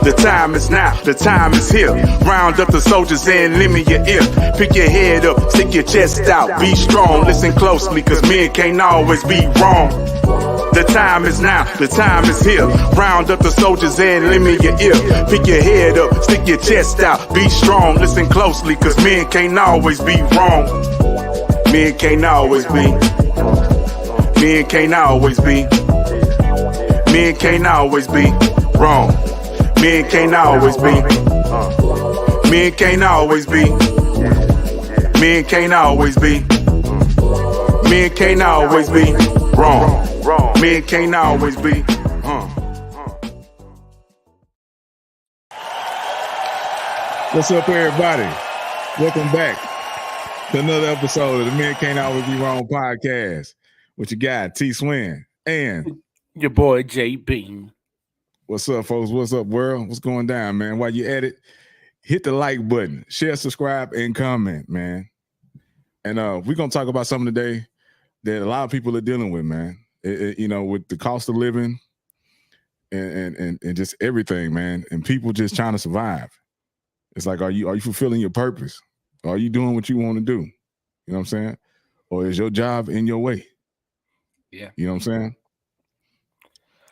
The time is now, the time is here. Round up the soldiers and lend me your ear. Pick your head up, stick your chest out, be strong. Listen closely, cause men can't always be wrong. The time is now, the time is here. Round up the soldiers and lend me your ear. Pick your head up, stick your chest out, be strong. Listen closely, cause men can't always be wrong. Men can't always be. Men can't always be. Men can't always be wrong. Men can't always be. Men can't always be. Men can't always be. Men can't always be wrong. Men can't always be. What's up, everybody? Welcome back to another episode of the Men Can't Always Be Wrong podcast with your guy, T Swin, and your boy, JB. What's up, folks? What's up, world? What's going down, man? While you at it, hit the like button, share, subscribe, and comment, man. And we're going to talk about something today that a lot of people are dealing with, man. With the cost of living and just everything, man. And people just trying to survive. It's like, are you fulfilling your purpose? Are you doing what you want to do? You know what I'm saying? Or is your job in your way? Yeah. You know what I'm saying?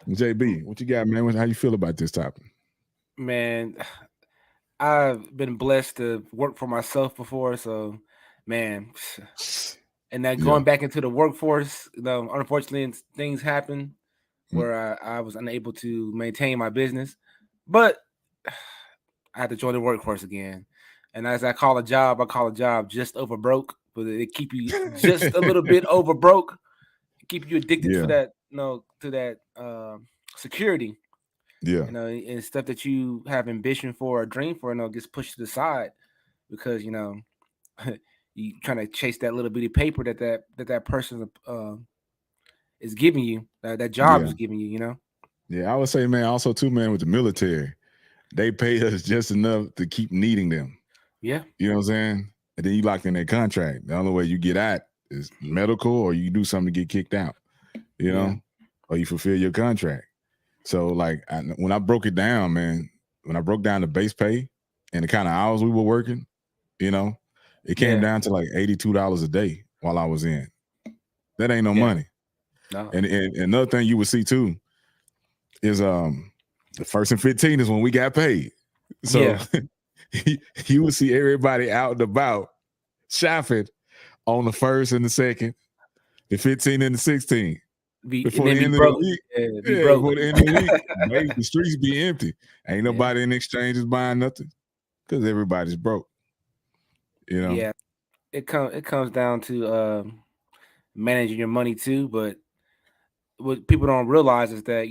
JB, what you got, man? How you feel about this topic? Man, I've been blessed to work for myself before, so man, and then going back into the workforce, unfortunately things happen where I was unable to maintain my business, but I had to join the workforce again. And as I call a job just over broke, but it keep you just a little bit over broke, keep you addicted to that, to that security. Yeah. And stuff that you have ambition for or dream for, gets pushed to the side because, you trying to chase that little bitty paper that person is giving you, that job is giving you, Yeah, I would say, man, also too, man, with the military, they pay us just enough to keep needing them. Yeah. You know what I'm saying? And then you locked in that contract. The only way you get out is medical, or you do something to get kicked out, or you fulfill your contract. So like when I broke it down, man, when I broke down the base pay and the kind of hours we were working, it came down to like $82 a day while I was in. That ain't no money. No. And another thing you would see too is the 1st and 15th is when we got paid. So you would see everybody out and about shopping on the 1st and the 2nd, the 15th and the 16th. Before the end of the week, before the end of the week, the streets be empty. Ain't nobody in exchanges buying nothing because everybody's broke. Yeah, it comes down to managing your money too. But what people don't realize is that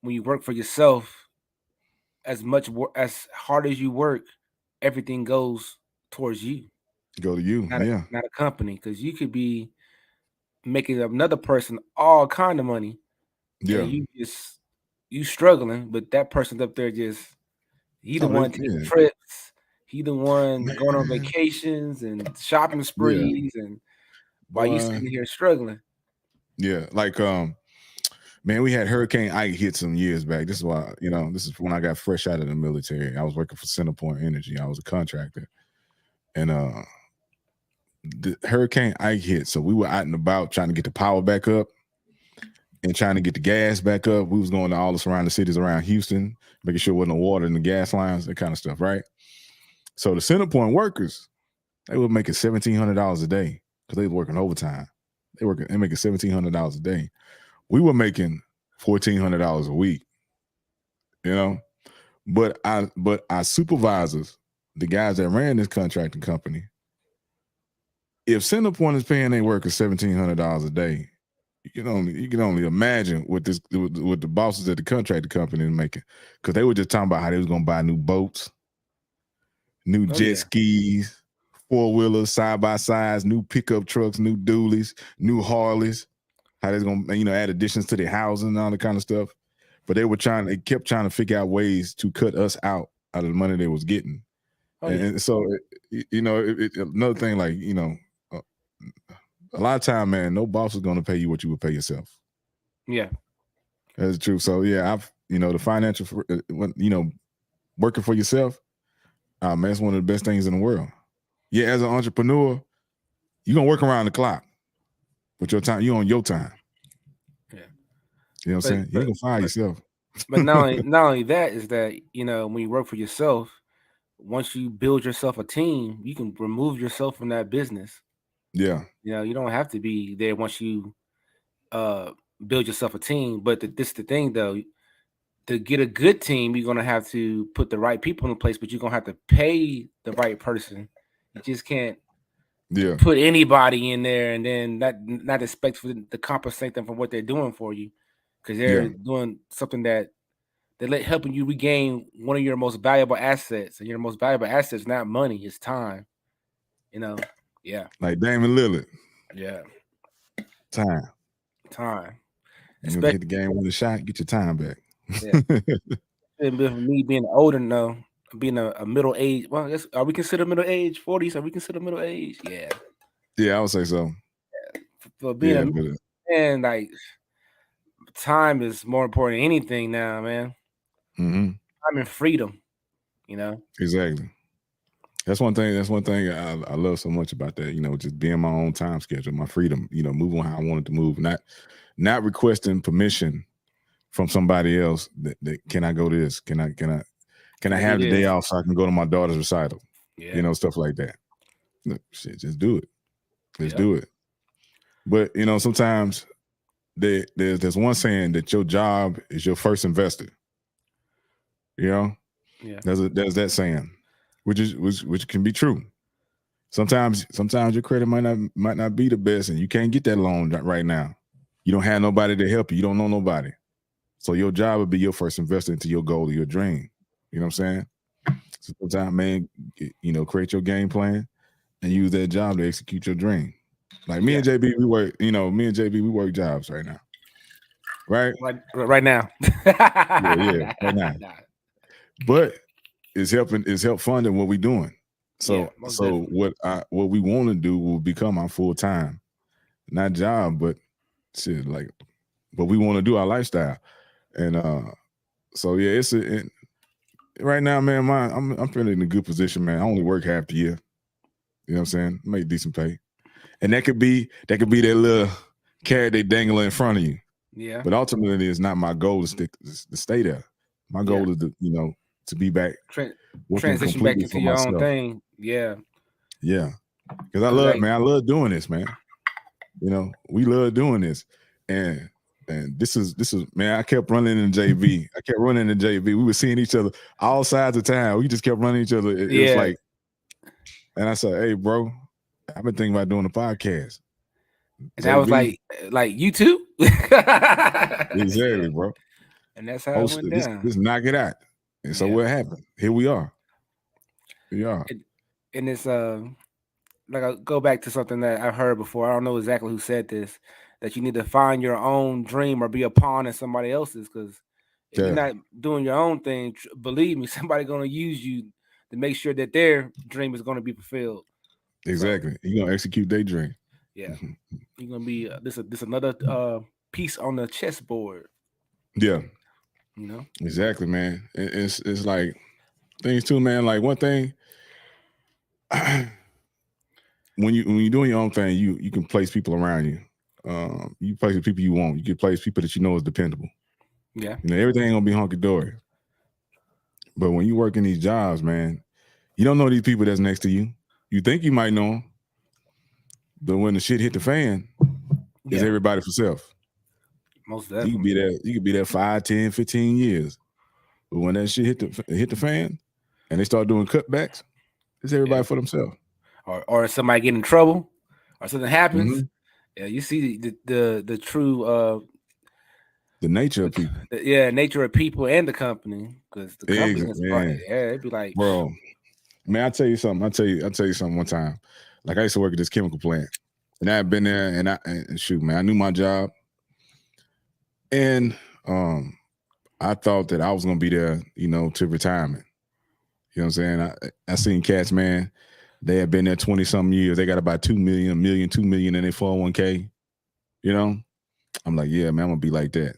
when you work for yourself, as hard as you work, everything goes towards you. Go to you, not a company, because you could be making another person all kind of money. Yeah, you struggling, but that person's up there he the one taking trips, he the one going on vacations and shopping sprees, and while you sitting here struggling. Yeah, like man, we had Hurricane Ike hit some years back. This is why, this is when I got fresh out of the military. I was working for Centerpoint Energy. I was a contractor, and the Hurricane Ike hit, so we were out and about trying to get the power back up and trying to get the gas back up. We was going to all the surrounding cities around Houston, making sure there wasn't no water in the gas lines, that kind of stuff, right? So the Centerpoint workers, they were making $1,700 a day because they were working overtime. They making $1,700 a day. We were making $1,400 a week, But our supervisors, the guys that ran this contracting company, if Centerpoint is paying their workers $1,700 a day, you can only imagine what the bosses at the contracting company is making, because they were just talking about how they was gonna buy new boats, new jet skis, 4-wheelers, side-by-sides, new pickup trucks, new dualies, new Harleys, how they're gonna add additions to their housing and all that kind of stuff. But they kept trying to figure out ways to cut us out of the money they was getting. And so another thing, like, a lot of time, man, no boss is going to pay you what you would pay yourself. Yeah, that's true. So yeah, the financial, working for yourself, man, it's one of the best things in the world. Yeah, as an entrepreneur, you're gonna work around the clock, but your time, you on your time. Yeah. You know what I'm saying? You ain't gonna fire yourself. But not only that is that, when you work for yourself, once you build yourself a team, you can remove yourself from that business. Yeah. You don't have to be there once you build yourself a team. But this is the thing, though. To get a good team, you're gonna have to put the right people in place, but you're gonna have to pay the right person. You just can't put anybody in there and then not expect for them to compensate them for what they're doing for you, because they're doing something that they're helping you regain one of your most valuable assets, and your most valuable asset is not money, it's time. Yeah. Like Damon Lillard. Yeah. Time. You hit the game with a shot, get your time back. Yeah. And with me being older now, being a middle age, well, I guess, are we considered middle age? 40s? Are we considered middle age? Yeah. Yeah, I would say so. Yeah. For being a man, like, time is more important than anything now, man. Mm-hmm. Time and freedom, Exactly. That's one thing I love so much about that, just being my own time schedule, my freedom, moving how I wanted to move, not requesting permission from somebody else that can I go to this? Can I have the day off so I can go to my daughter's recital? Yeah. Stuff like that. Shit, just do it. Let's do it. But sometimes there's one saying that your job is your first investor. Yeah. There's that saying, which can be true. Sometimes your credit might not be the best, and you can't get that loan right now. You don't have nobody to help you. You don't know nobody. So your job would be your first investor into your goal or your dream. You know what I'm saying? So sometimes, man, create your game plan and use that job to execute your dream. Like me and JB, we work jobs right now. Right? Right now. yeah, right now. But it's help funding what we're doing. So what we want to do will become our full time, not job, but shit, like what we want to do, our lifestyle. And so yeah, right now, man, I'm feeling in a good position, man. I only work half the year. You know what I'm saying? Make decent pay. And that could be that little carrot they dangle in front of you. Yeah. But ultimately, it's not my goal to stay there. My goal is to be back, transition back into your own thing. Yeah. Yeah. Because I love doing this, man. We love doing this. And this is man, I kept running in JB. We were seeing each other all sides of town. We just kept running each other. It was like, and I said, hey, bro, I've been thinking about doing a podcast. And I was like you too? Exactly, bro. And that's how it went down. Just knock it out. And so what happened? Here we are. And it's like, I go back to something that I've heard before. I don't know exactly who said this, that you need to find your own dream or be a pawn in somebody else's, because if you're not doing your own thing, believe me, somebody's going to use you to make sure that their dream is going to be fulfilled. Exactly. So, you're going to execute their dream. Yeah. You're going to be this another piece on the chessboard. Yeah. Exactly, man. It's like things too, man. Like one thing, when you're doing your own thing, you can place people around you. You place the people you want. You can place people that you know is dependable. Yeah. Everything ain't gonna be hunky-dory. But when you work in these jobs, man, you don't know these people that's next to you. You think you might know them, but when the shit hit the fan, it's everybody for self. Most definitely. You could be there 5, 10, 15 years. But when that shit hit the fan and they start doing cutbacks, it's everybody for themselves. Or somebody get in trouble or something happens. Yeah, you see the true the nature of people. Nature of people and the company, because the company is it'd be like, bro, man, I'll tell you something. I'll tell you something one time. Like I used to work at this chemical plant, and I've been there, and shoot, man, I knew my job, and I thought that I was gonna be there, to retirement. You know what I'm saying? I seen cats, man. They had been there 20-something years. They got about $2 million in their 401k. I'm like, yeah, man, I'm gonna be like that.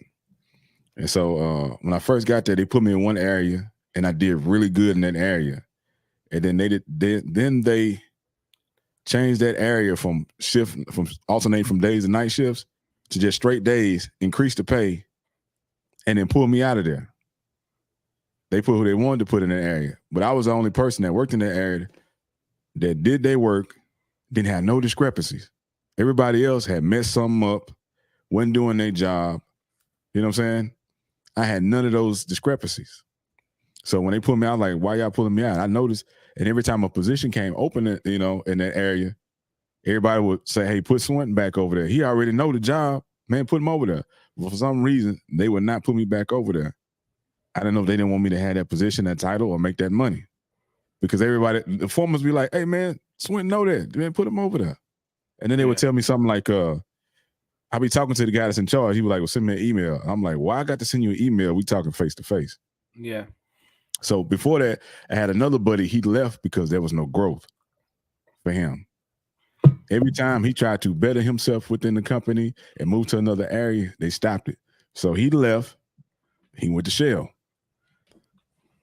And so when I first got there, they put me in one area, and I did really good in that area. And then they changed that area from alternating from days and night shifts to just straight days, increased the pay, and then pulled me out of there. They put who they wanted to put in that area, but I was the only person that worked in that area that did their work, didn't have no discrepancies. Everybody else had messed something up, wasn't doing their job. You know what I'm saying? I had none of those discrepancies. So when they put me out, like, why y'all pulling me out? I noticed, and every time a position came open, you know, in that area, everybody would say, hey, put Swinton back over there. He already know the job. Man, put him over there. But for some reason, they would not put me back over there. I don't know if they didn't want me to have that position, that title, or make that money. Because everybody, the foremen be like, hey, man, Swinton know that. Man, put him over there. And then they would tell me something like, I'll be talking to the guy that's in charge. He was like, well, send me an email. I'm like, why I got to send you an email? We talking face to face. Yeah. So before that, I had another buddy. He left because there was no growth for him. Every time he tried to better himself within the company and move to another area, they stopped it. So he left. He went to Shell.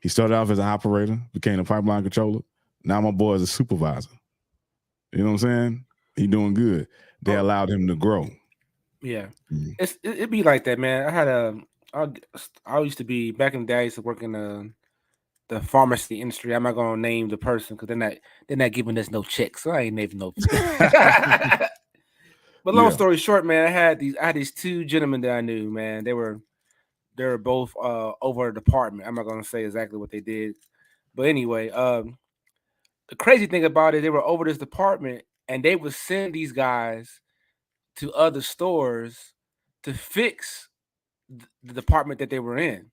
He started off as an operator, became a pipeline controller. Now my boy is a supervisor. You know what I'm saying? He doing good. They allowed him to grow. Yeah. It'd be like that, man. I used to be, back in the day, I used to work in the pharmacy industry. I'm not gonna name the person because they're not giving us no checks, so I ain't naming no. But long story short, man, I had these two gentlemen that I knew, man. They were both over a department. I'm not gonna say exactly what they did, but anyway, the crazy thing about it, they were over this department, and they would send these guys to other stores to fix the department that they were in.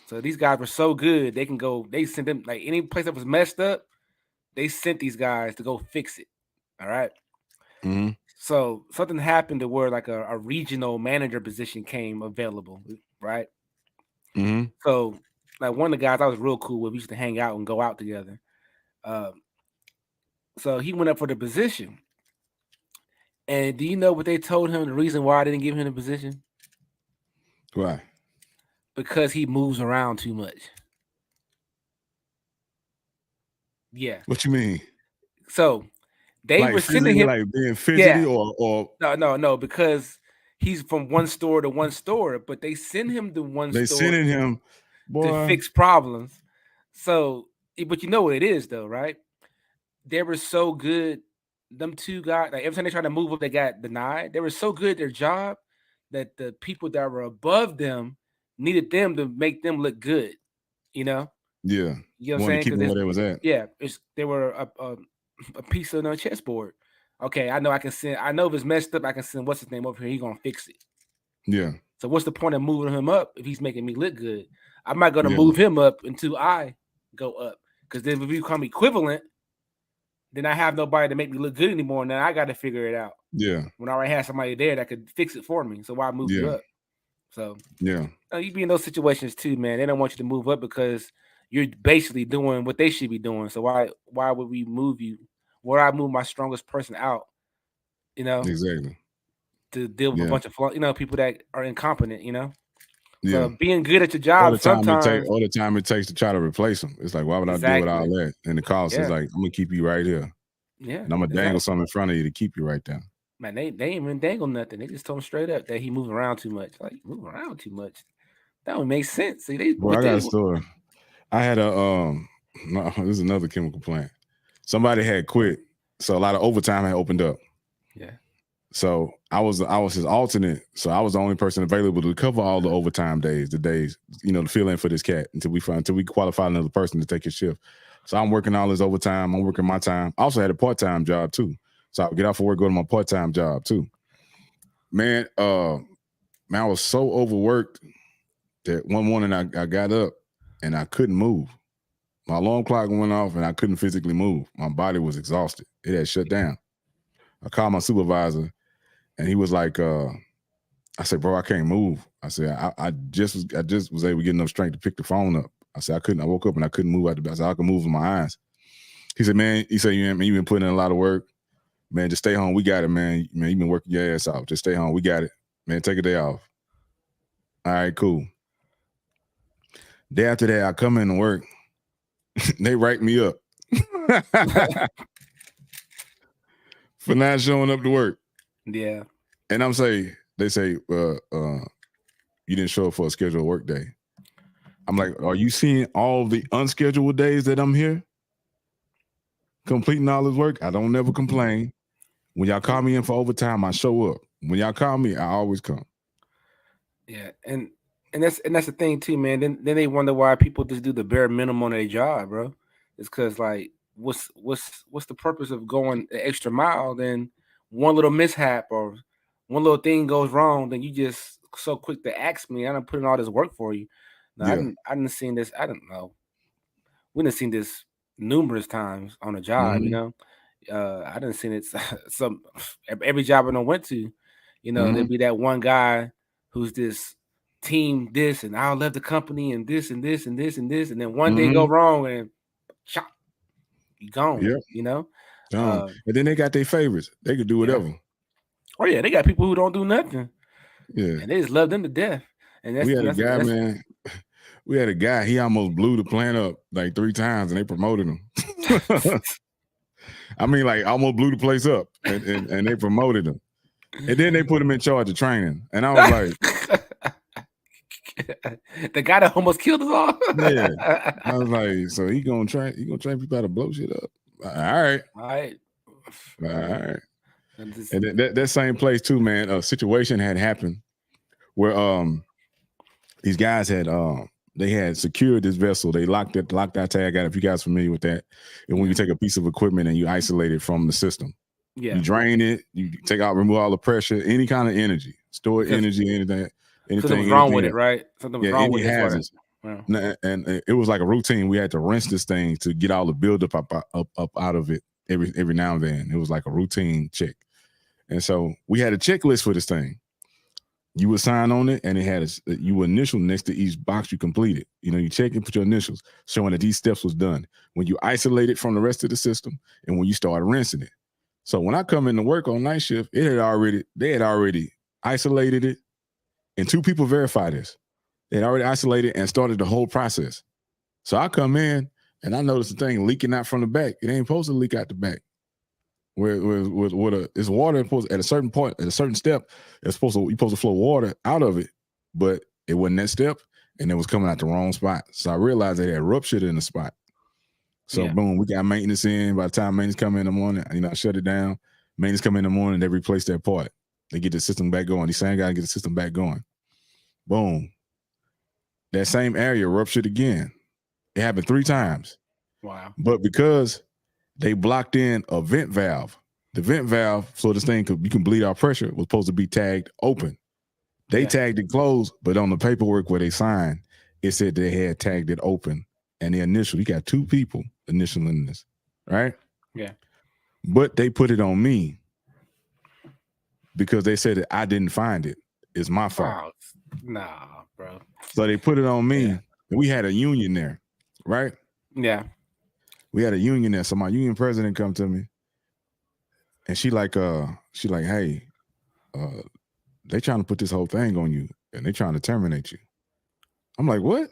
So these guys were so good, they sent them, like, any place that was messed up, they sent these guys to go fix it. All right. Mm-hmm. So something happened to where, like, a regional manager position came available, right? Mm-hmm. So, like, one of the guys I was real cool with, we used to hang out and go out together. So he went up for the position. And do you know what they told him, the reason why I didn't give him the position? Why? Because he moves around too much. Yeah. What you mean? So they like were sending him, like being fidgety, or no, because he's from one store to one store, but they send him to one they store sending him, boy, to fix problems. So, but you know what it is, though, right? They were so good. Them two guys, like, every time they tried to move up, they got denied. They were so good at their job that the people that were above them needed them to make them look good. You know? Yeah. You know what I'm Wanted saying? to keep them where they was at. Yeah, they were a piece of a chessboard. Okay, I know if it's messed up, I can send what's his name over here. He's gonna fix it. Yeah. So what's the point of moving him up if he's making me look good? I'm not gonna move him up until I go up. Because then if we become equivalent, then I have nobody to make me look good anymore. Now I got to figure it out. Yeah. When I already had somebody there that could fix it for me. So why move you up? So yeah, you be in those situations too, man. They don't want you to move up because you're basically doing what they should be doing. So why would we move you? Where I move my strongest person out, you know, exactly, to deal with a bunch of people that are incompetent, you know. Yeah. So being good at your job sometimes. All the time it takes to try to replace them. It's like, why would I deal with all that? And the cost is like, I'm gonna keep you right here. Yeah. And I'm gonna dangle something in front of you to keep you right there. Man, they ain't even dangle nothing. They just told him straight up that he moving around too much. Like, moving around too much. That would make sense. See, I got a story. I had this is another chemical plant. Somebody had quit, so a lot of overtime had opened up. Yeah. So I was his alternate. So I was the only person available to cover all the overtime days, to fill in for this cat until we qualify another person to take his shift. So I'm working all this overtime. I'm working my time. I also had a part-time job too. So I would get off of work, go to my part-time job too. Man, I was so overworked that one morning I got up and I couldn't move. My alarm clock went off and I couldn't physically move. My body was exhausted. It had shut down. I called my supervisor and he was like, I said, bro, I can't move. I said, I just was able to get enough strength to pick the phone up. I said, I woke up and I couldn't move out the bed. I said, I can move with my eyes. He said, man, you've been putting in a lot of work. Man, just stay home. We got it, man. Man, you've been working your ass off. Just stay home. We got it. Man, take a day off. All right, cool. Day after that, I come into work. They write me up for not showing up to work. Yeah. And they say, you didn't show up for a scheduled work day. I'm like, are you seeing all the unscheduled days that I'm here? Completing all this work. I don't never complain. When y'all call me in for overtime, I show up. When y'all call me, I always come. Yeah, and that's the thing too, man. Then they wonder why people just do the bare minimum on their job, bro. It's because like, what's the purpose of going the extra mile? Then one little mishap or one little thing goes wrong, then you just so quick to ask me. I done put in all this work for you. Now, Yeah. I didn't seen this. I don't know. We done seen this numerous times on a job. You know, I didn't seen it. Some every job I done went to, you know, there'd be that one guy who's this team this and I left the company and this and this and this and this, and then one day go wrong and chop, you gone. Yep. You know, and then they got their favorites. They could do whatever. Yeah. Oh yeah, they got people who don't do nothing. Yeah, and they just love them to death. And that's, we had a guy, man. We had a guy. He almost blew the plant up like 3 times, and they promoted him. I mean, like almost blew the place up, and they promoted him. And then they put him in charge of training. And I was like, the guy that almost killed us all. Yeah. I was like, so he gonna train people how to blow shit up. All right. And that same place too, man. A situation had happened where these guys had they had secured this vessel. They locked our tag out. If you guys are familiar with that, and when you take a piece of equipment and you isolate it from the system, you drain it, you remove all the pressure, any kind of energy, store energy, anything was wrong with it, right? Something was wrong with it. Yeah. And it was like a routine. We had to rinse this thing to get all the buildup up out of it every now and then. It was like a routine check. And so we had a checklist for this thing. You would sign on it, and it had you initial next to each box you completed. You know, you check and put your initials, showing that these steps was done. When you isolate it from the rest of the system, and when you start rinsing it. So when I come into work on night shift, they had already isolated it, and 2 people verified this. They had already isolated and started the whole process. So I come in and I notice the thing leaking out from the back. It ain't supposed to leak out the back. It's water at a certain point, at a certain step, you're supposed to flow water out of it, but it wasn't that step, and it was coming out the wrong spot. So I realized they had ruptured in the spot. So boom, we got maintenance in. By the time maintenance come in the morning, I shut it down. Maintenance come in the morning, they replace that part. They get the system back going. These same guys get the system back going. Boom. That same area ruptured again. It happened 3 times. Wow. But because they blocked in a vent valve, the vent valve, so this thing you can bleed out pressure, was supposed to be tagged open. They tagged it closed, but on the paperwork where they signed, it said they had tagged it open. And the initial, you got 2 people initialing this, right? Yeah. But they put it on me because they said that I didn't find it. It's my fault. Wow. Nah, bro. So they put it on me. Yeah. And we had a union there, right? Yeah. We had a union there. So my union president come to me, and she like, hey, they trying to put this whole thing on you, and they trying to terminate you. I'm like, what?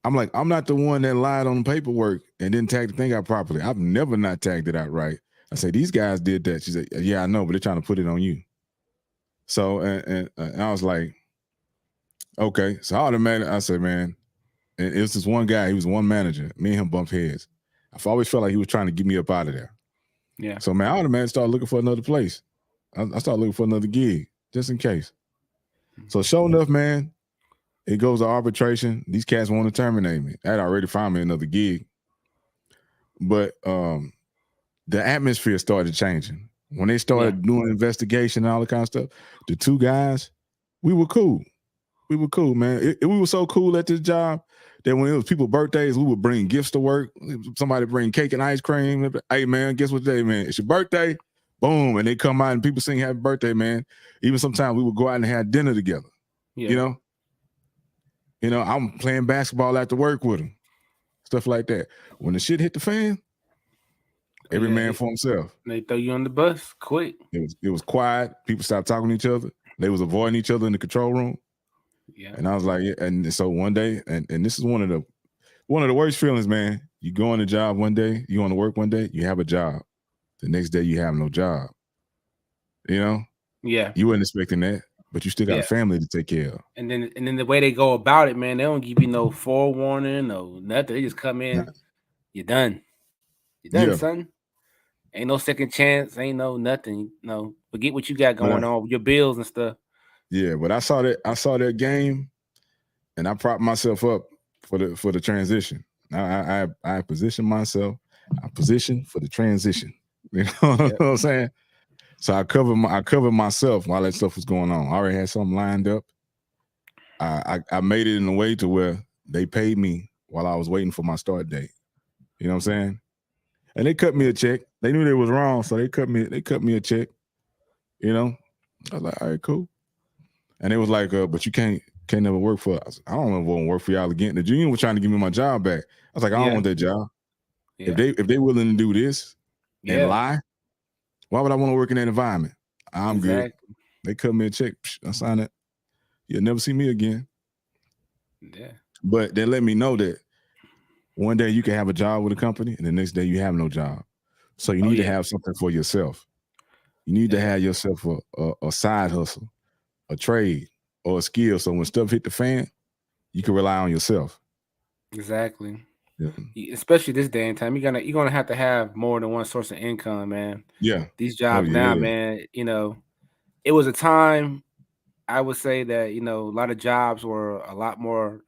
I'm like, I'm not the one that lied on the paperwork and didn't tag the thing out properly. I've never not tagged it out right. I say, these guys did that. She said, yeah, I know, but they're trying to put it on you. So, and I was like, okay. So automatically, I said, man, and it was this one guy, he was one manager. Me and him bumped heads. I've always felt like he was trying to get me up out of there. Yeah. So, man, I automatically started looking for another place. I started looking for another gig, just in case. So, sure enough, man, it goes to arbitration. These cats want to terminate me. I'd already found me another gig. But the atmosphere started changing. When they started doing investigation and all that kind of stuff, the 2 guys, we were cool. We were cool, man. We were so cool at this job that when it was people's birthdays, we would bring gifts to work. Somebody bring cake and ice cream. Hey, man, guess what day, man? It's your birthday. Boom. And they come out and people sing happy birthday, man. Even sometimes we would go out and have dinner together. Yeah. You know, I'm playing basketball after work with them. Stuff like that. When the shit hit the fan, every man for himself. They throw you on the bus quick. It was quiet. People stopped talking to each other. They was avoiding each other in the control room. Yeah. And I was like, yeah. And so one day, and this is one of the worst feelings, man. You go on a job one day, you go to work one day, you have a job. The next day you have no job. You know? Yeah. You weren't expecting that, but you still got a family to take care of. And then the way they go about it, man, they don't give you no forewarning, no nothing. They just come in, you're done. You're done, son. Ain't no second chance, ain't no nothing. No, forget what you got going on, your bills and stuff. Yeah, but I saw that game, and I propped myself up for the transition. I positioned myself. I positioned for the transition. You know what I'm saying? So I covered myself while that stuff was going on. I already had something lined up. I made it in a way to where they paid me while I was waiting for my start date. You know what I'm saying? And they cut me a check. They knew they was wrong, so they cut me a check. You know, I was like, all right, cool. And it was like, but you can't never work for us. I don't ever want to work for y'all again. The union was trying to give me my job back. I was like, I don't want that job. Yeah. If they willing to do this and lie, why would I want to work in that environment? I'm good. They cut me a check. I signed it. You'll never see me again. Yeah. But they let me know that one day you can have a job with a company and the next day you have no job. So you need to have something for yourself. You need to have yourself a side hustle, a trade, or a skill. So when stuff hit the fan, you can rely on yourself. Exactly. Yeah. Especially this day and time, you're gonna have to have more than one source of income, man. Yeah. These jobs now, man, you know, it was a time I would say that, you know, a lot of jobs were a lot more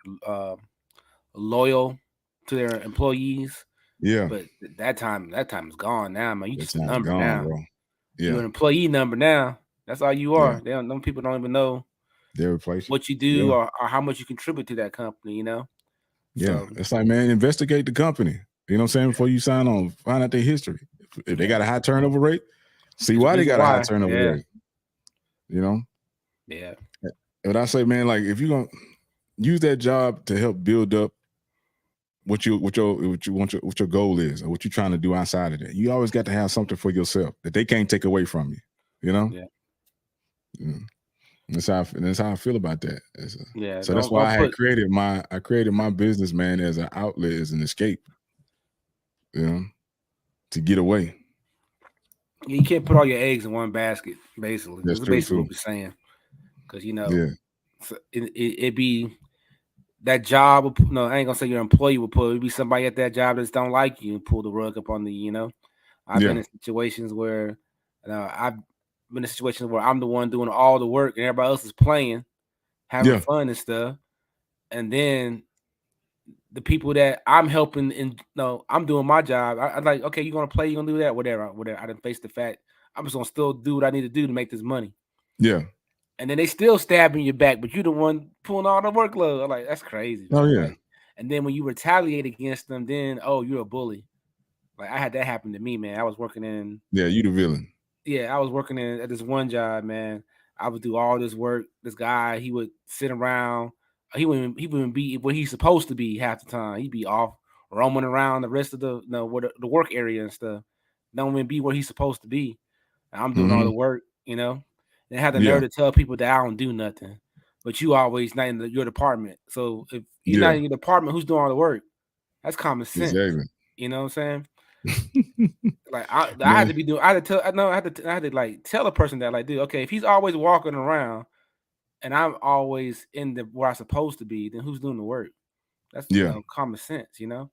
loyal to their employees. Yeah. But that time is gone now, man. You just a number gone, now. Bro. Yeah. You're an employee number now. That's all you are. Yeah. Them people don't even know what you do or how much you contribute to that company, you know? Yeah. So, it's like, man, investigate the company. You know what I'm saying? Before you sign on, find out their history. If they got a high turnover rate, see why they got a high turnover rate. You know? Yeah. But I say, man, like if you're gonna use that job to help build up what your goal is or what you're trying to do outside of that, you always got to have something for yourself that they can't take away from you. You know? Yeah. That's how I feel about that. So that's why I created my business, man, as an outlet, as an escape. You know, to get away. You can't put all your eggs in one basket, basically. That's basically what we're saying. Because you know, it be that job. No, I ain't gonna say your employee will pull. It be somebody at that job that just don't like you and pull the rug up on the. You know, I've been in situations where I've been in situations where I'm the one doing all the work and everybody else is playing, having fun and stuff, and then the people that I'm helping and I'm doing my job. I'm like, okay, you're gonna play, you're gonna do that, whatever. I didn't face the fact I'm just gonna still do what I need to do to make this money. Yeah. And then they still stabbing your back, but you're the one pulling all the workload. I'm like, that's crazy. Oh yeah. Like, and then when you retaliate against them, then you're a bully. Like I had that happen to me, man. I was working in. Yeah, you the villain. Yeah, I was working at this one job, man. I would do all this work. This guy, he would sit around. He wouldn't be where he's supposed to be half the time. He'd be off roaming around the rest of the the work area and stuff. Don't even be where he's supposed to be. I'm doing all the work, you know. And I have the nerve to tell people that I don't do nothing. But you always not in your department. So if you're not in your department, who's doing all the work? That's common sense. Exactly. You know what I'm saying? Like I had to be doing. I had to like tell a person that, like, dude, okay, if he's always walking around and I'm always in where I'm supposed to be, then who's doing the work? That's common sense, you know.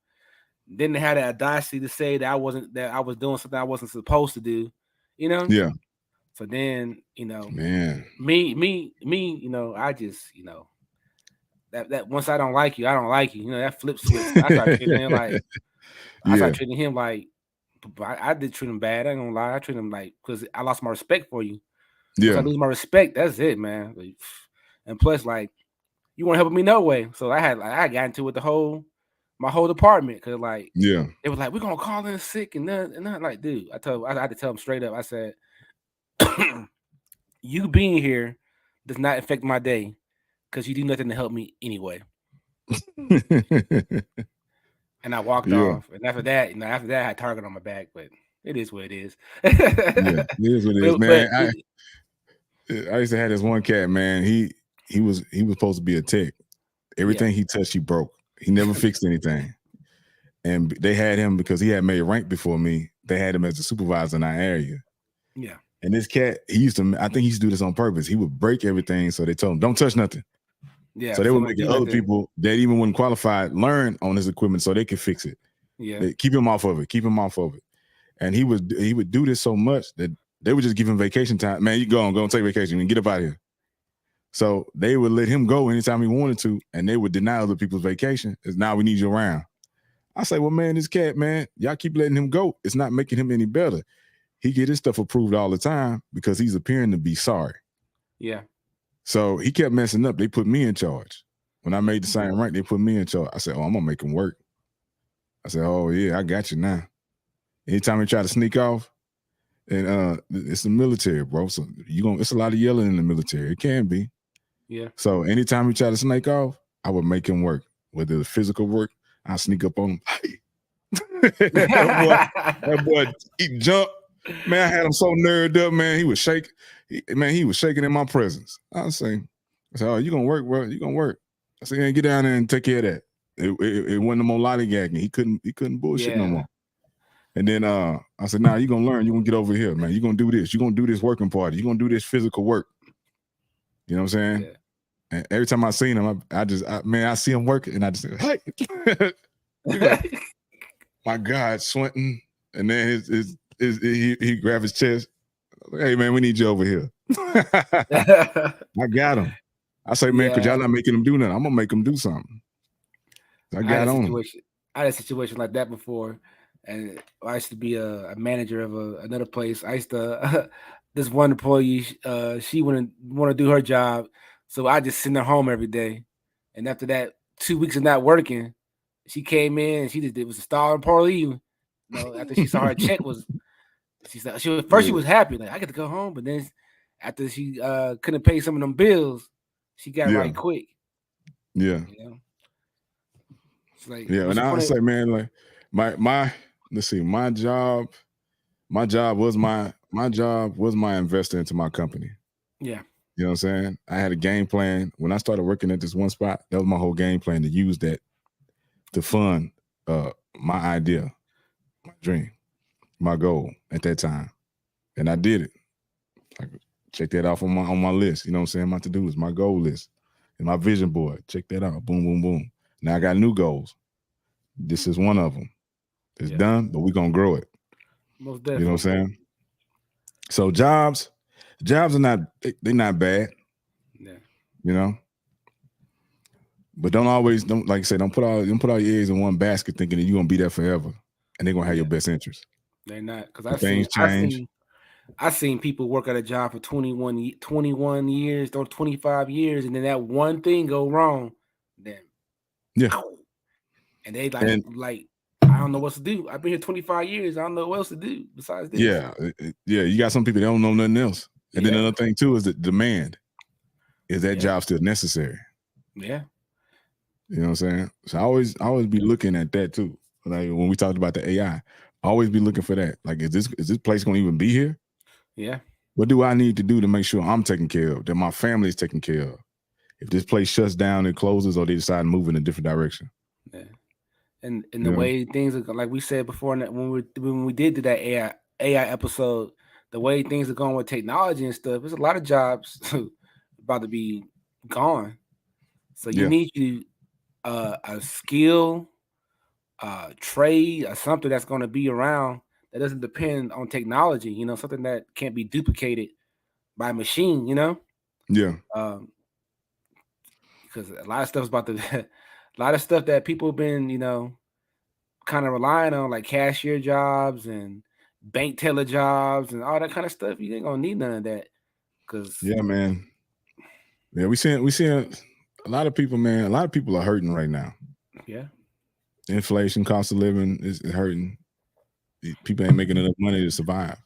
Then they had the audacity to say that I was doing something I wasn't supposed to do, you know. Yeah. So then, you know, man, me, you know, I just, you know, that once I don't like you, I don't like you. You know, that flip switch. I started treating him like, I did treat him bad. I ain't gonna lie. I treat him like, because I lost my respect for you. Once I lose my respect, that's it, man. Like, and plus, like, you weren't helping me no way. So I got into it my whole department, because like it was like, we're gonna call in sick and nothing. Like, dude, I had to tell him straight up. I said, you being here does not affect my day because you do nothing to help me anyway. And I walked off. And after that, I had target on my back, but it is what it is. It is what it is, man. I used to have this one cat, man. he was supposed to be a tech. Everything he touched, he broke. He never fixed anything. And they had him because he had made rank before me. They had him as a supervisor in our area. Yeah. And this cat, I think he used to do this on purpose. He would break everything. So they told him, don't touch nothing. Yeah. So they were making other people that even wasn't qualified learn on his equipment so they could fix it. Yeah. They keep him off of it. And he would do this so much that they would just give him vacation time. Man, you go and take vacation and get up out of here. So they would let him go anytime he wanted to, and they would deny other people's vacation. It's now we need you around. I say, well, man, this cat, man, y'all keep letting him go. It's not making him any better. He get his stuff approved all the time because he's appearing to be sorry. Yeah. So he kept messing up. They put me in charge. When I made the same rank, they put me in charge. I said, oh, I'm going to make him work. I said, oh, yeah, I got you now. Anytime he try to sneak off, and it's the military, bro. So it's a lot of yelling in the military. It can be. Yeah. So anytime he try to snake off, I would make him work. Whether it's physical work, I sneak up on him. Hey. that boy, he jumped. Man, I had him so nerved up, man. He was shaking. He was shaking in my presence. I said, oh, you gonna work, bro? You gonna work? I said, yeah, get down there and take care of that. It wasn't no more lollygagging. He couldn't bullshit no more. And then I said, nah, you're going to learn. You're going to get over here, man. You're going to do this. You're going to do this working party. You're going to do this physical work. You know what I'm saying? Yeah. And every time I seen him, I see him working, and I just say, hey. My God, Swinton. And then he grabbed his chest. Hey, man, we need you over here. I got him. I say, man, because y'all not making him do nothing. I'm going to make him do something. I got on him. I had a situation like that before. And I used to be a manager of another place. I used to this one employee, she wouldn't want to do her job, so I just send her home every day. And after that, 2 weeks of not working, she came in and it was a star and parley. You know, after she saw her check she was happy, like I get to go home. But then after she couldn't pay some of them bills, she got right quick. Yeah. You know? It's like, and I was like, man, like my let's see, my job was my investor into my company. Yeah. You know what I'm saying? I had a game plan. When I started working at this one spot, that was my whole game plan, to use that to fund my idea, my dream, my goal at that time. And I did it. I check that off on my list. You know what I'm saying? My to-do list, my goal list, and my vision board. Check that out. Boom, boom, boom. Now I got new goals. This is one of them. It's done, but we're going to grow it. Most definitely. You know what I'm saying? So jobs are not bad. Yeah. You know? But don't like I say, don't put all your eggs in one basket thinking that you're going to be there forever and they're going to have your best interest. They're not. Because I've seen people work at a job for 21 years or 25 years, and then that one thing go wrong. Then and they like I don't know what to do. I've been here 25 years. I don't know what else to do besides this. Yeah. You got some people that don't know nothing else. And then another thing too is the demand. Is that job still necessary? Yeah. You know what I'm saying? So I always be looking at that too. Like when we talked about the AI, I always be looking for that. Like, is this place going to even be here? Yeah. What do I need to do to make sure I'm taken care of, that my family is taken care of? If this place shuts down and closes, or they decide to move in a different direction. Yeah. And the way things are, like we said before, when we did that AI episode, the way things are going with technology and stuff, there's a lot of jobs about to be gone. So you need a skill, trade, or something that's going to be around that doesn't depend on technology. You know, something that can't be duplicated by a machine. You know. Yeah. Because a lot of stuff's about to. A lot of stuff that people have been, kind of relying on, like cashier jobs and bank teller jobs and all that kind of stuff. You ain't gonna need none of that. Man. Yeah, we seeing a lot of people, man. A lot of people are hurting right now. Yeah. Inflation, cost of living is hurting. People ain't making enough money to survive.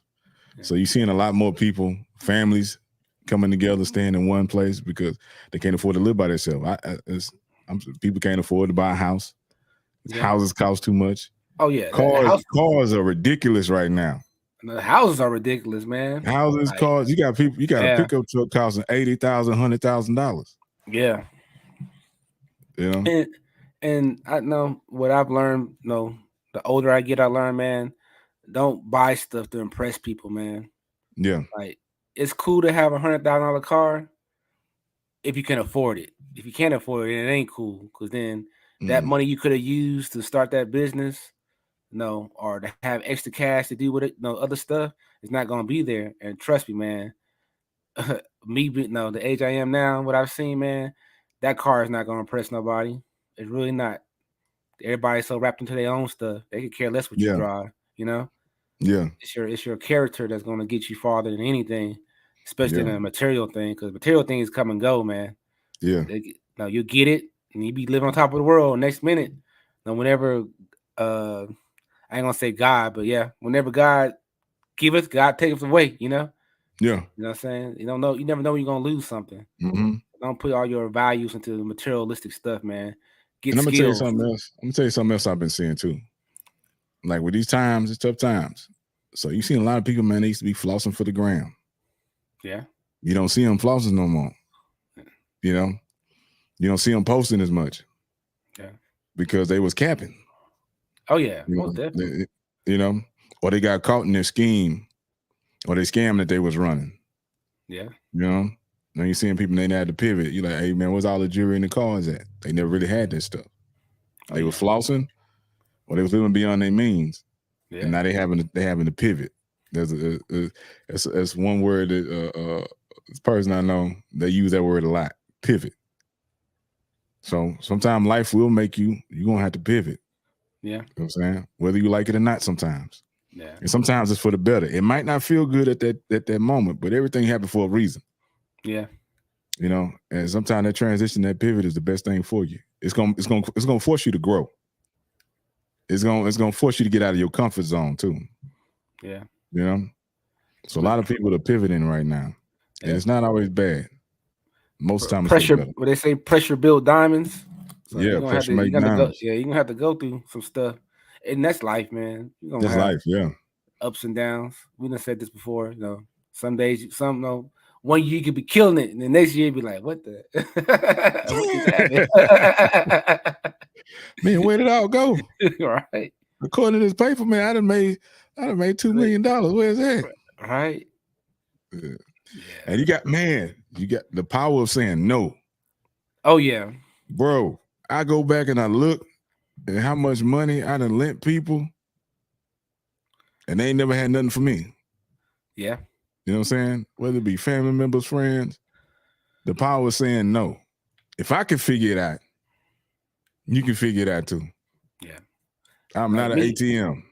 Yeah. So you're seeing a lot more people, families coming together, staying in one place because they can't afford to live by themselves. People can't afford to buy a house. Yeah. Houses cost too much. Oh yeah, cars are ridiculous right now. The houses are ridiculous, man. Cars. You got a pickup truck costing $80,000, $100,000. Yeah. You know? And I know what I've learned, the older I get, I learn, man, don't buy stuff to impress people, man. Yeah. Like, it's cool to have $100,000 car if you can afford it. If you can't afford it, it ain't cool, because then that money you could have used to start that business, or to have extra cash to do with it, other stuff, is not gonna be there. And trust me, man, the age I am now, what I've seen, man, that car is not gonna impress nobody. It's really not. Everybody's so wrapped into their own stuff, they could care less what you Yeah. drive. Yeah. It's your character that's gonna get you farther than anything, especially in Yeah. a material thing, because material things come and go, man. Yeah. You get it, and you be living on top of the world. Next minute, whenever I ain't gonna say God, but yeah, whenever God give us, God take us away. Yeah. You know what I'm saying? You don't know. You never know when you're gonna lose something. Mm-hmm. Don't put all your values into materialistic stuff, man. Get And I'm gonna tell you skills. something else. I'm gonna tell you something else I've been seeing too. Like with these times, it's tough times. So you see a lot of people, man, they used to be flossing for the gram. Yeah. You don't see them flossing no more. You know, you don't see them posting as much. Yeah. Because they was capping. Oh yeah, most definitely. Or they got caught in their scheme, or they scam that they was running. Yeah. Now you're seeing people, they had to pivot. You're like, hey man, where's all the jewelry in the cars at? They never really had that stuff. They were flossing, or they was living beyond their means. Yeah. And now they having to pivot. There's it's one word that this person I know, they use that word a lot. Pivot. So sometimes life will make you're gonna have to pivot. Yeah. You know what I'm saying? Whether you like it or not sometimes. Yeah. And sometimes it's for the better. It might not feel good at that moment, but everything happened for a reason. Yeah. And sometimes that transition, that pivot is the best thing for you. It's gonna force you to grow. It's gonna force you to get out of your comfort zone too. Yeah. So a lot of people are pivoting right now. And it's not always bad. Most times pressure, it's what they say, pressure build diamonds. So yeah, pressure make diamonds. You're gonna have to go through some stuff. And that's life, man. You're gonna that's have life, yeah. Ups and downs. We done said this before, some days, one year you could be killing it, and the next year you'd be like, what the what just happened? Man, where did it all go? Right. According to this paper, man, I done made $2 million. Where's that? Right. Yeah. And you got the power of saying no. Oh yeah. Bro, I go back and I look at how much money I done lent people, and they ain't never had nothing for me. Yeah. You know what I'm saying? Whether it be family members, friends, the power of saying no. If I can figure it out, you can figure it out too. Yeah. I'm not an ATM.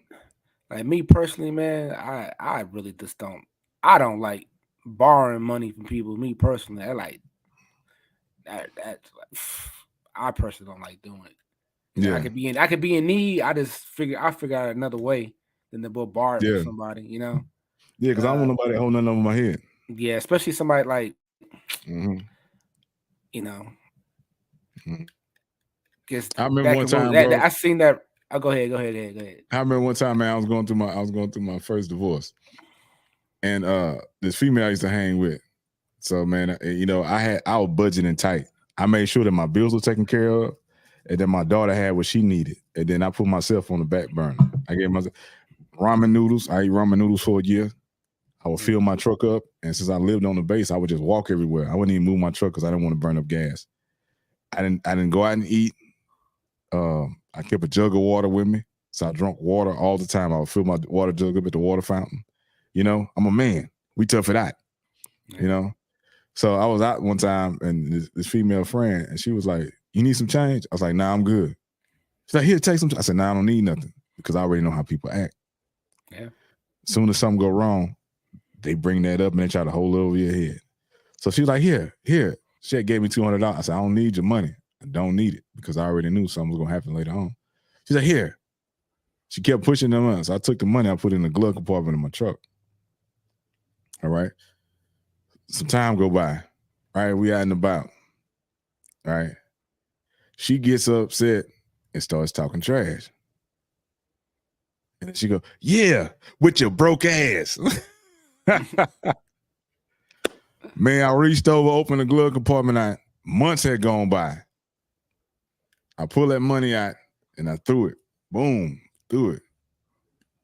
Like me personally, man, I really just I don't like borrowing money from people. Me personally, I like that. I personally don't like doing it. Yeah, I could be in need. I figure out another way than to borrow it from somebody. Yeah, because I don't want nobody holding nothing over my head. Yeah, especially somebody like, Because I remember one time, bro. I seen that. Oh, go ahead. I remember one time, man. I was going through my first divorce, and this female I used to hang with. So, man, I was budgeting tight. I made sure that my bills were taken care of, and then my daughter had what she needed, and then I put myself on the back burner. I gave myself ramen noodles. I ate ramen noodles for a year. I would fill my truck up, and since I lived on the base, I would just walk everywhere. I wouldn't even move my truck because I didn't want to burn up gas. I didn't go out and eat. I kept a jug of water with me, so I drank water all the time. I would fill my water jug up at the water fountain. I'm a man. We tough it out. So I was out one time, and this female friend, and she was like, "You need some change?" I was like, "Nah, I'm good." She's like, "Here, take some." I said, "Nah, I don't need nothing," because I already know how people act. Yeah. As soon as something go wrong, they bring that up and they try to hold it over your head. So she was like, here. She had gave me $200. I said, "I don't need your money. I don't need it," because I already knew something was going to happen later on. She's like, "Here." She kept pushing them on. So I took the money, I put it in the glove compartment of my truck. All right. Some time go by. All right, we out and about. All right. She gets upset and starts talking trash. And then she go, "Yeah, with your broke ass." Man, I reached over, opened the glove compartment. Months had gone by. I pulled that money out and I threw it. Boom, threw it.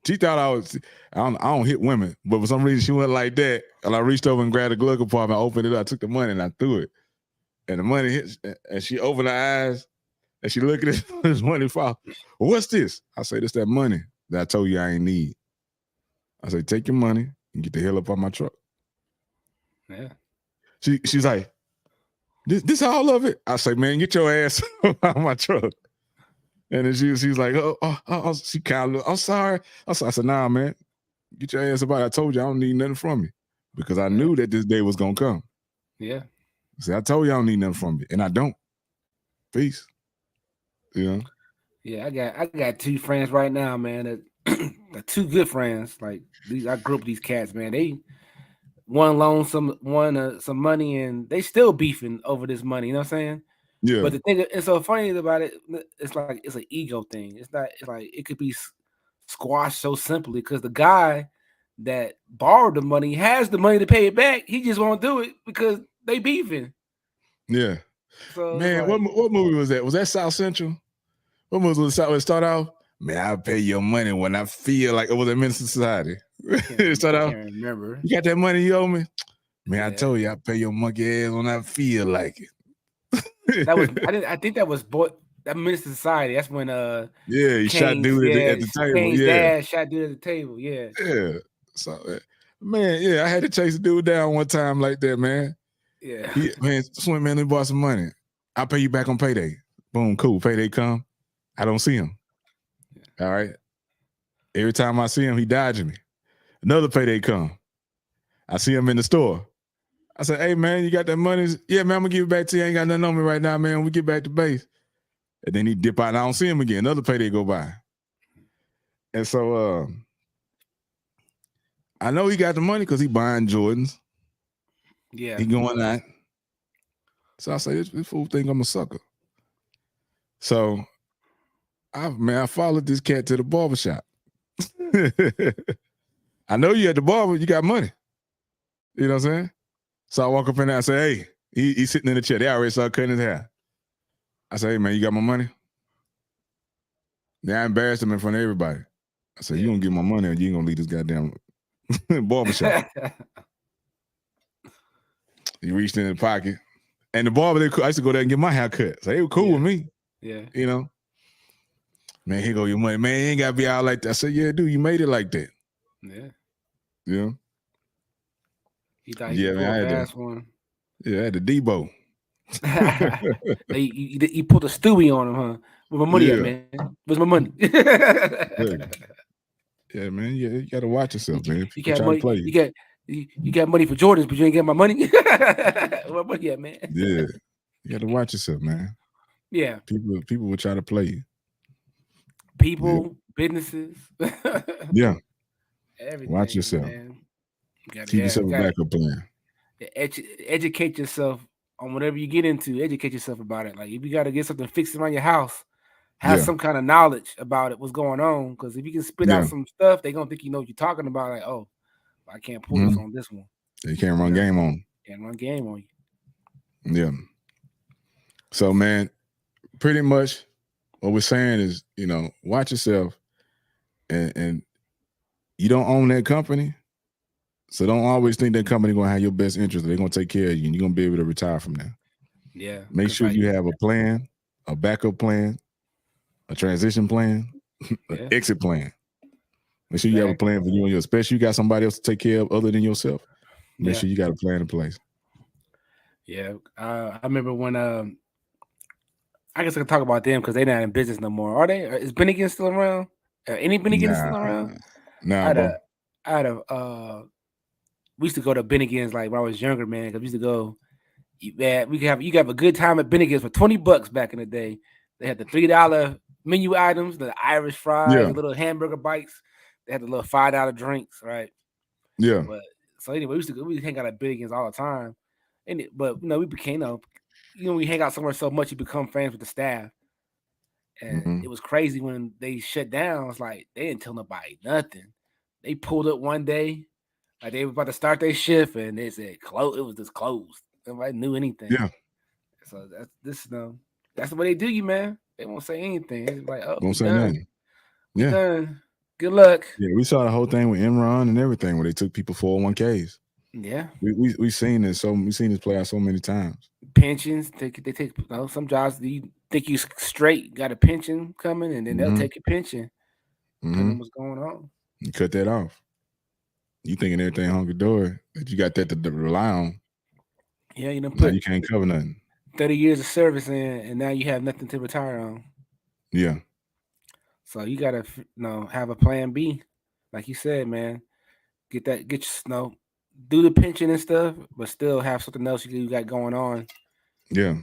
She thought I don't hit women, but for some reason she went like that. And I reached over and grabbed the glove compartment, I opened it up, I took the money and I threw it. And the money hit, and she opened her eyes and she looked at this money fall. Well, what's this? I say, this that money that I told you I ain't need. I say, take your money and get the hell up on my truck. Yeah. She's like, this all of it? I say, man, get your ass on my truck. And then she's like, she kind of, I'm sorry. I said, nah, man, get your ass about it. I told you I don't need nothing from you because I knew that this day was going to come. Yeah. See, I told you I don't need nothing from you, and I don't. Peace. You know? Yeah, I got two friends right now, man. That two good friends. Like these, I grew up with these cats, man. They one loaned some money, and they still beefing over this money. You know what I'm saying? Yeah. But the thing it's so funny about it, it's like it's an ego thing. It's like it could be squashed so simply because the guy that borrowed the money has the money to pay it back. He just won't do it because they beefing. Yeah. So man, like, what movie was that? Was that South Central? What movie was it? Start off? Man, I'll pay your money when I feel like it was a Minister Society. Start off. Can't remember. You got that money you owe me? Man, I told you I pay your monkey ass when I feel like it. That was I think that was that Minister Society. That's when he shot dude at the table. Kane's dad shot dude at the table. Yeah. Yeah. So man, I had to chase a dude down one time like that, man. Yeah. Swin, man, let me borrow some money. I'll pay you back on payday. Boom, cool. Payday come. I don't see him. All right. Every time I see him, he dodging me. Another payday come. I see him in the store. I said, hey, man, you got that money? Yeah, man, I'm going to give it back to you. I ain't got nothing on me right now, man. We get back to base. And then he dip out and I don't see him again. Another payday go by. And so I know he got the money because he buying Jordans. Yeah. He going out. So I say, this fool think I'm a sucker. So I followed this cat to the barbershop. I know you at the barber, you got money. You know what I'm saying? So I walk up in there, I say, hey, he's sitting in the chair. They already started cutting his hair. I say, hey, man, you got my money? Then I embarrassed him in front of everybody. I said, you gonna get my money or you ain't gonna leave this goddamn barbershop. He reached in the pocket. And the barber, I used to go there and get my hair cut. So they were cool with me. Yeah. You know? Man, here go your money. Man, you ain't gotta be out like that. I said, yeah, dude, you made it like that. Yeah. Yeah. He thought he could pull a fast one. Yeah, I had the Debo. he put a Stewie on him, huh? Where's my money at, man? Where's my money? Yeah, man. Yeah, you gotta watch yourself, man. You got money. You got money for Jordans, but you ain't get my money. Where my money at, man? Yeah, you gotta watch yourself, man. Yeah, people will try to play you. People, businesses. Yeah, everything. Watch yourself. Man. Keep yourself a backup plan. Educate yourself on whatever you get into. Educate yourself about it. Like if you got to get something fixed around your house, have some kind of knowledge about it. What's going on? Because if you can spit out some stuff, they're gonna think you know what you're talking about. Like, oh, I can't pull this on this one. They can't run game on. Can't run game on you. Yeah. So, man, pretty much what we're saying is, watch yourself, and you don't own that company. So don't always think that company gonna have your best interest. They're gonna take care of you, and you're gonna be able to retire from there. Yeah. Make sure you have a plan, a backup plan, a transition plan, an exit plan. Make sure you have a plan for you and your, especially you got somebody else to take care of other than yourself. Make sure you got a plan in place. Yeah. I remember when I guess I can talk about them because they're not in business no more. Are they? Is Bennigan still around? Any Bennigan still around? We used to go to Bennigan's like when I was younger, man. Because we used to go. You could have a good time at Bennigan's for $20 back in the day. They had the $3 menu items, the Irish fries, the little hamburger bites. They had the little $5 drinks, right? Yeah. But so anyway, we hang out at Bennigan's all the time, but we became we hang out somewhere so much you become friends with the staff. And it was crazy when they shut down. It's like they didn't tell nobody nothing. They pulled up one day, like they were about to start their shift, and they said close. It was just closed. Nobody knew anything. Yeah. So that's the way they do you, man. They won't say anything. It's like, oh, Won't we say done. nothing. We Yeah. done. Good luck. Yeah, we saw the whole thing with Enron and everything where they took people 401ks. Yeah. We've seen this play out so many times. Pensions, they take some jobs. You think you straight, got a pension coming, and then they'll take your pension, depending on what's going on. You cut that off. You thinking everything hunky dory that you got that to rely on. Yeah, you now you can't cover nothing. 30 years of service in, and now you have nothing to retire on. Yeah. So you gotta have a plan B, like you said, man. Get do the pension and stuff, but still have something else you got going on. Yeah.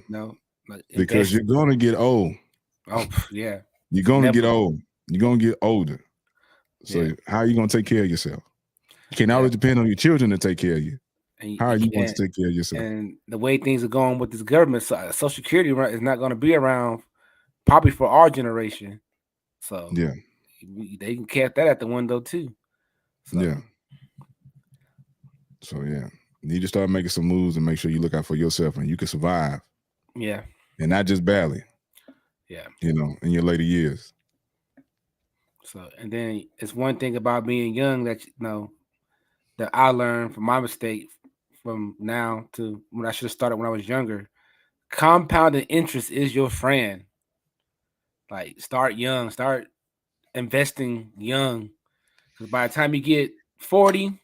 Like because you're gonna get old. Oh yeah. You're gonna get old. You're gonna get older. So how are you gonna take care of yourself? You can't always depend on your children to take care of you. How are you going to take care of yourself? And the way things are going with this government, Social Security is not going to be around probably for our generation. So they can cap that at the window too. So. So you need to start making some moves and make sure you look out for yourself and you can survive. Yeah. And not just barely. Yeah. In your later years. So, and then it's one thing about being young that that I learned from my mistake from now to when I should have started when I was younger. Compounding interest is your friend. Like, start young, start investing young. Because by the time you get 40,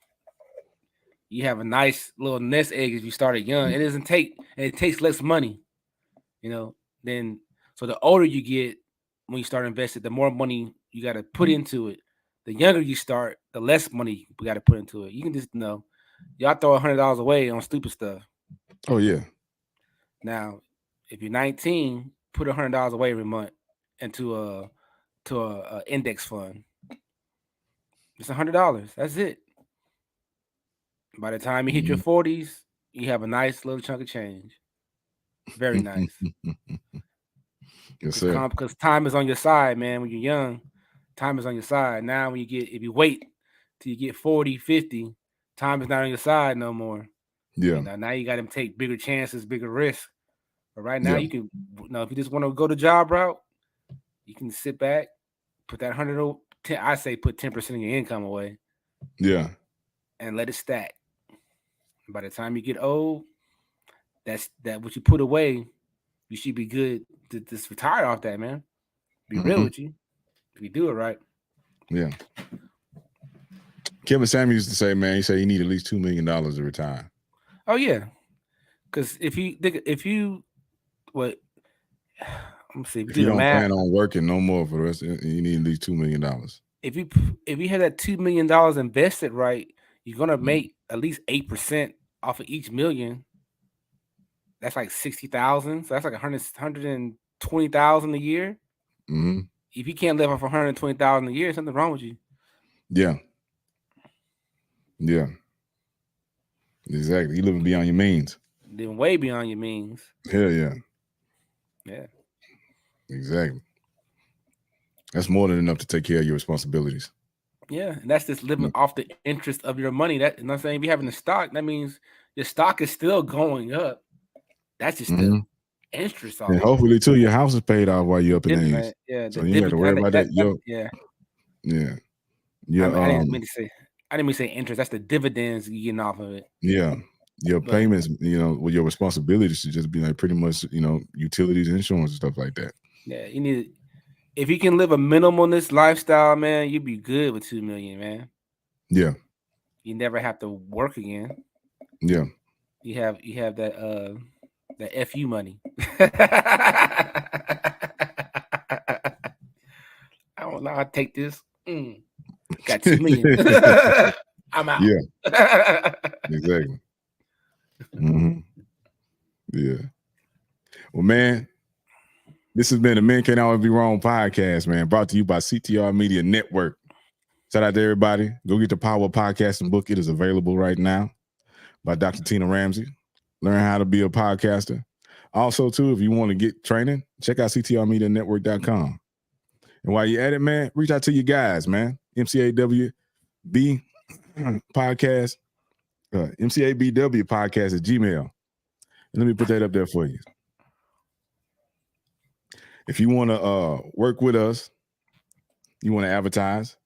you have a nice little nest egg if you started young. It takes less money, then so the older you get when you start investing, the more money you got to put into it. The younger you start, the less money you got to put into it. You can just y'all throw $100 away on stupid stuff. Oh yeah. Now, if you're 19, put $100 away every month into a index fund. It's $100. That's it. By the time you hit your 40s, you have a nice little chunk of change. Very nice. Yes, sir. Because time is on your side, man. When you're young, time is on your side. Now, if you wait till you get 40, 50, time is not on your side no more. Yeah. Now you got to take bigger chances, bigger risks. But right now, you can, if you just want to go the job route, you can sit back, put that 100. I say put 10% of your income away. Yeah. And let it stack. By the time you get old, that what you put away, you should be good to just retire off that, man. Be real with you. If you do it right. Yeah. Kevin Samuels used to say, man, he said you need at least $2 million to retire. Oh yeah. Because if you what let me see, if you don't plan on working no more for the rest, you need at least $2 million. If you have that $2 million invested right, you're gonna make at least 8% off of each million. That's like 60,000. So that's like 120,000 a year. Mm-hmm. If you can't live off 120,000 a year, something wrong with you. Yeah. Yeah. Exactly. You're living beyond your means. Living way beyond your means. Hell yeah. Yeah. Exactly. That's more than enough to take care of your responsibilities. Yeah, and that's just living off the interest of your money. That, I'm saying, if you're having a stock, that means your stock is still going up. That's just the interest off. And hopefully, too, your house is paid off while you're up in age. Yeah, so you don't have to worry about that. Yeah. Yeah. I didn't mean to say interest. That's the dividends you're getting off of it. Yeah. Your payments, with your responsibilities should just be like pretty much, utilities, insurance, and stuff like that. Yeah, you need. If you can live a minimalist lifestyle, man, you'd be good with $2 million, man. Yeah. You never have to work again. Yeah. You have that FU money. I don't know how to take this. Got $2 million. I'm out. Yeah. Exactly. Mm-hmm. Yeah. Well, man, this has been the Men Can't Always Be Wrong podcast, man, brought to you by CTR Media Network. Shout out to everybody. Go get the Power Podcasting book. It is available right now by Dr. Tina Ramsey. Learn how to be a podcaster. Also, too, if you want to get training, check out ctrmedianetwork.com. And while you're at it, man, reach out to your guys, man. MCAWB podcast, MCABW podcast at Gmail. And let me put that up there for you. If you want to work with us, you want to advertise,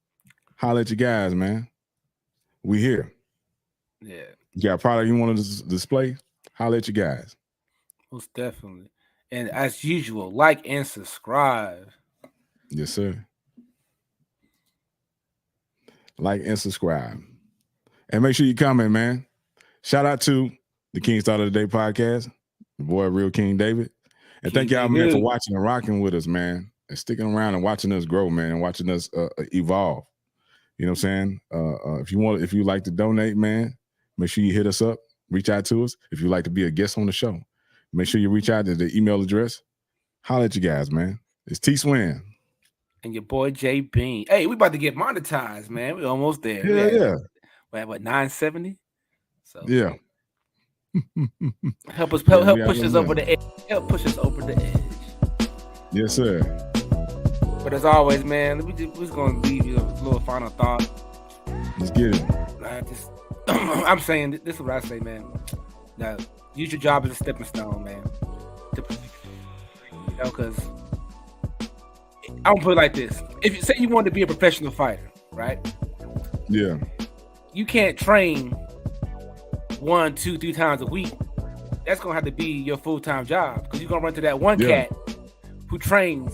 holler at you guys, man. We here. Yeah. You got a product you want to display? Holler at you guys. Most definitely. And as usual, like and subscribe. Yes, sir. Like and subscribe. And make sure you comment, man. Shout out to the King Start of the Day podcast, the boy Real King David. And thank y'all, man, for watching and rocking with us, man. And sticking around and watching us grow, man, and watching us evolve. You know what I'm saying? If you like to donate, man, make sure you hit us up, reach out to us. If you'd like to be a guest on the show, make sure you reach out to the email address. Holler at you guys, man. It's T Swin. And your boy JB. Hey, we about to get monetized, man. We almost there. Yeah. We're at what, 970? So yeah. help push us over the edge. Help push us over the edge. Yes, sir. But as always, man, we're just gonna leave you a little final thought. Let's get it. I'm saying this is what I say, man. Now, use your job as a stepping stone, man. You know, because I'm gonna put it like this: if you say you want to be a professional fighter, right? Yeah. You can't train 1, 2, 3 times a week. That's gonna have to be your full-time job because you're gonna run to that one cat who trains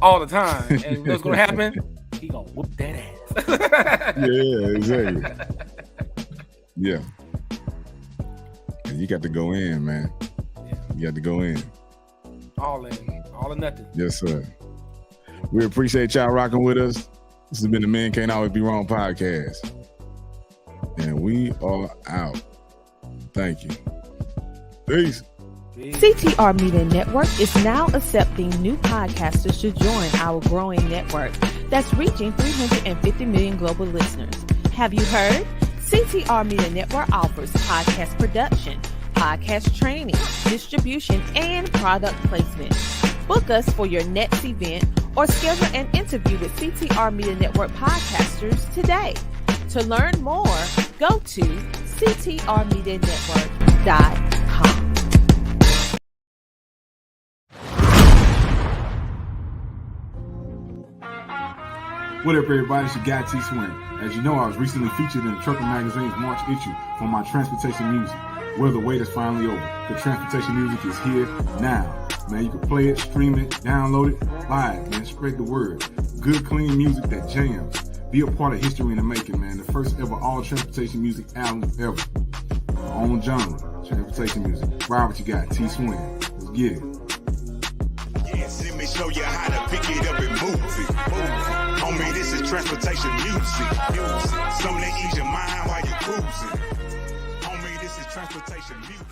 all the time, and what's gonna happen? He gonna whoop that ass. Yeah, exactly. Yeah. And you got to go in, man. Yeah. You got to go in. All in. All or nothing. Yes, sir. We appreciate y'all rocking with us. This has been the Men Can't Always Be Wrong podcast. And we are out. Thank you. Peace. CTR Media Network is now accepting new podcasters to join our growing network that's reaching 350 million global listeners. Have you heard? CTR Media Network offers podcast production, podcast training, distribution, and product placement. Book us for your next event or schedule an interview with CTR Media Network podcasters today. To learn more, go to ctrmedianetwork.com. What up, everybody? It's your guy, T Swin. As you know, I was recently featured in the Trucker Magazine's March issue for my transportation music. Well, the wait is finally over. The transportation music is here now. Man, you can play it, stream it, download it, buy it, man. Spread the word. Good, clean music that jams. Be a part of history in the making, man. The first ever all transportation music album ever. Our own genre, transportation music. Ride what you got, T Swin. Let's get it. Yes, let me show you how to pick it up and move it. Homie, this is transportation music. Something to ease your mind while you're cruising. Homie, this is transportation music.